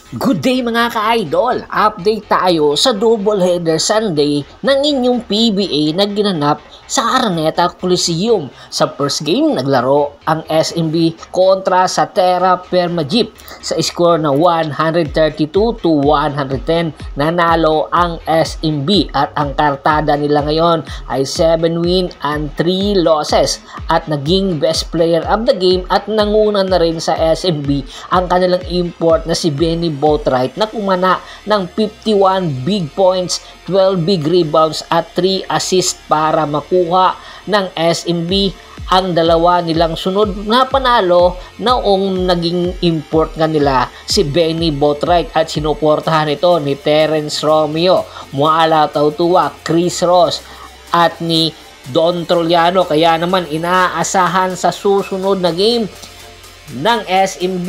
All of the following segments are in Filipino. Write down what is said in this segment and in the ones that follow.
Good day mga ka-idol! Update tayo sa double header Sunday ng inyong PBA na ginanap sa Araneta Coliseum. Sa first game, naglaro ang SMB kontra sa Terra Firma Jeep sa score na 132-110. Nanalo ang SMB at ang kartada nila ngayon ay 7 win and 3 losses at naging best player of the game at nanguna na rin sa SMB ang kanilang import na si Benny Boatwright na kumana ng 51 big points, 12 big rebounds at 3 assists para makuha ng SMB ang dalawa nilang sunod na panalo noong naging import nga nila si Benny Boatwright at sinuportahan ito ni Terence Romeo, Muala Tautua, Chris Ross at ni Don Troliano. Kaya naman inaasahan sa susunod na game ng SMB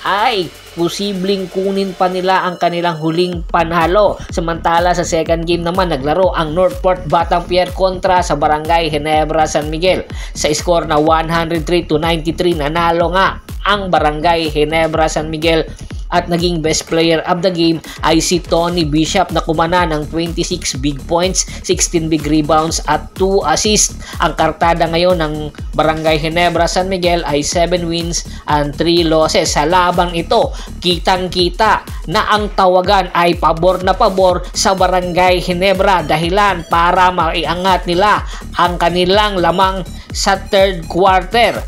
ay posibleng kunin pa nila ang kanilang huling panalo. Samantala sa second game naman naglaro ang Northport Batanguer kontra sa Barangay Ginebra San Miguel. Sa score na 103-93 nanalo nga ang Barangay Ginebra San Miguel at naging best player of the game ay si Tony Bishop na kumana ng 26 big points, 16 big rebounds at 2 assists. Ang kartada ngayon ng Barangay Ginebra San Miguel ay 7 wins and 3 losses. Sa labang ito, kitang-kita na ang tawagan ay pabor na pabor sa Barangay Ginebra dahilan para maiangat nila ang kanilang lamang sa third quarter.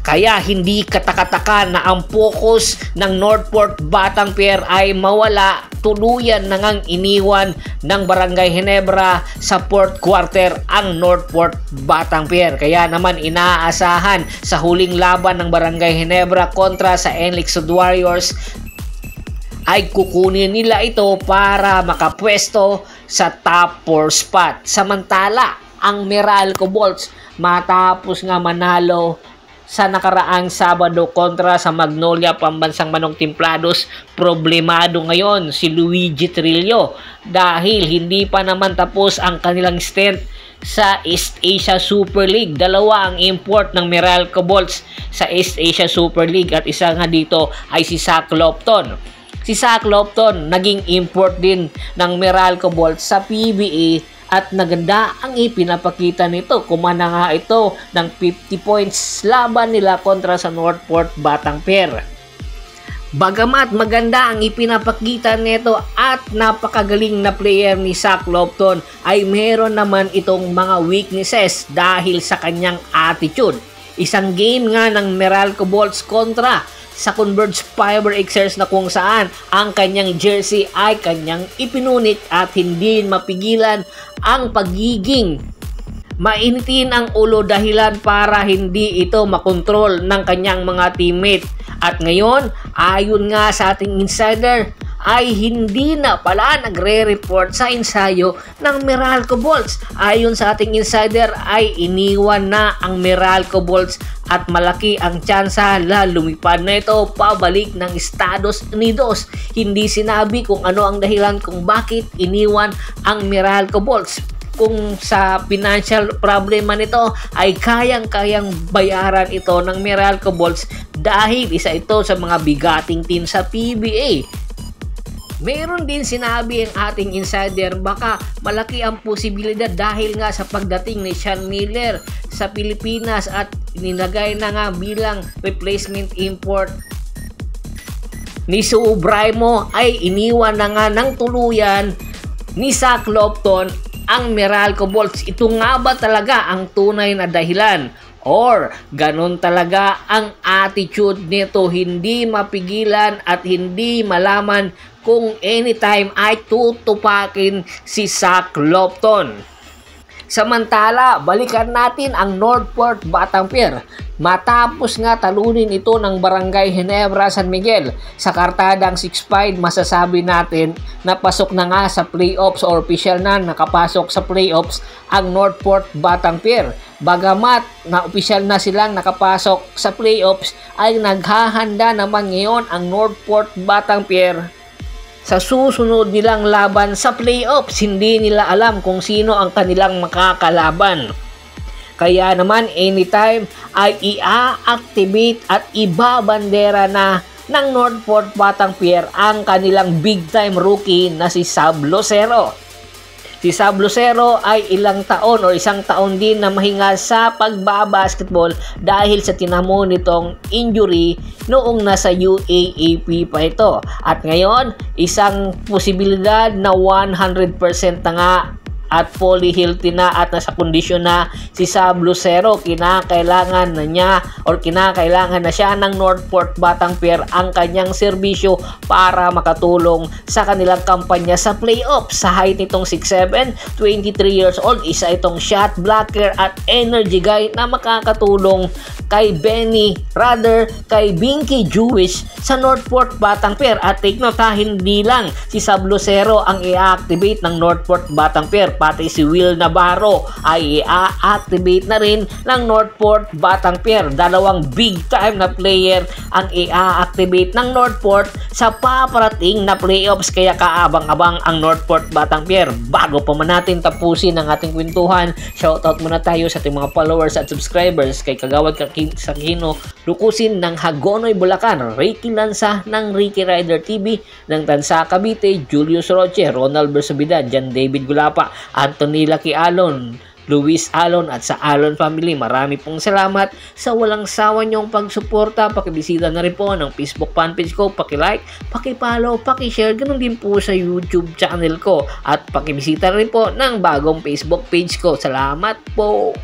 Kaya hindi katakataka na ang focus ng Northport Batanguer ay mawala, tuluyan na ngang iniwan ng Barangay Ginebra sa fourth quarter ang Northport Batanguer. Kaya naman inaasahan sa huling laban ng Barangay Ginebra kontra sa NLEX Warriors ay kukunin nila ito para makapwesto sa top 4 spot. Samantala, ang Meralco Bolts matapos nga manalo sa nakaraang Sabado kontra sa Magnolia Pambansang Manong Templados, problemado ngayon si Luigi Trillo dahil hindi pa naman tapos ang kanilang stint sa East Asia Super League. Dalawa ang import ng Meralco Bolts sa East Asia Super League at isa nga dito ay si Zach Lofton. Si Zach Lofton naging import din ng Meralco Bolts sa PBA at naganda ang ipinapakita nito. Kumana nga ito ng 50 points laban nila kontra sa Northport Batanguer. Bagamat maganda ang ipinapakita nito at napakagaling na player ni Zach Lofton, ay meron naman itong mga weaknesses dahil sa kanyang attitude. Isang game nga ng Meralco Bolts kontra sa Converge Fiber Xers na kung saan ang kanyang jersey ay kanyang ipinunit at hindi mapigilan ang pagiging mainitin ang ulo dahilan para hindi ito makontrol ng kanyang mga teammate. At ngayon, ayon nga sa ating insider, ay hindi na pala nagre-report sa ensayo ng Meralco Bolts. Ayon sa ating insider ay iniwan na ang Meralco Bolts at malaki ang tsansa na lumipad na ito pabalik ng Estados Unidos. Hindi sinabi kung ano ang dahilan kung bakit iniwan ang Meralco Bolts. Kung sa financial problema nito ay kayang-kayang bayaran ito ng Meralco Bolts dahil isa ito sa mga bigating team sa PBA. Meron din sinabi ang ating insider baka malaki ang posibilidad dahil nga sa pagdating ni Sean Miller sa Pilipinas at nilagay na nga bilang replacement import ni Sue Brimo ay iniwan na nga ng tuluyan ni Zach Lofton ang Meralco Bolts. Ito nga ba talaga ang tunay na dahilan? Or ganun talaga ang attitude nito, hindi mapigilan at hindi malaman kung anytime ay tutupakin si Zach Lofton. Samantala, balikan natin ang Northport Batanguer. Matapos nga talunin ito ng Barangay Ginebra San Miguel sa kartadang 6-5, masasabi natin na pasok na nga sa playoffs or official na nakapasok sa playoffs ang Northport Batanguer. Bagamat na official na silang nakapasok sa playoffs ay naghahanda naman ngayon ang Northport Batanguer sa susunod nilang laban sa playoffs. Hindi nila alam kung sino ang kanilang makakalaban. Kaya naman anytime ay i-activate at ibabandera na ng Northport Batanguer ang kanilang big-time rookie na si Sab Lucero. Si Sab Lucero ay isang taon din na mahinga sa pagbabasketball dahil sa tinamo nitong injury noong nasa UAAP pa ito. At ngayon, isang posibilidad na 100% na nga at fully healthy na at nasa kondisyon na si Sab Lucero. Kinakailangan na siya ng Northport Batanguer ang kanyang serbisyo para makatulong sa kanilang kampanya sa playoff. Sa height nitong 6'7", 23 years old, isa itong shot blocker at energy guy na makakatulong kay Benny, kay Binky Jewish sa Northport Batanguer. At take note ha, hindi lang si Sab Lucero ang i-activate ng Northport Batanguer, pati si Will Navarro ay i-activate na rin ng Northport Batanguer. Dalawang big time na player ang i-activate ng Northport sa paparating na playoffs, kaya kaabang-abang ang Northport Batanguer. Bago pa man natin tapusin ang ating kwentuhan, shoutout muna tayo sa ating mga followers at subscribers kay Kagawad Sakino Lukusin ng Hagonoy, Bulacan, Ricky Lanza ng Ricky Rider TV, ng Tansa Cavite, Julius Roche, Ronald Bersabida, John David Gulapa, Anthony Lucky Alon, Luis Alon at sa Alon family. Marami pong salamat sa walang sawa niyong pagsuporta. Pakibisita na rin po ng Facebook fanpage ko, paki-like, paki-follow, paki-share, ganun din po sa YouTube channel ko, at pakibisita rin po ng bagong Facebook page ko. Salamat po!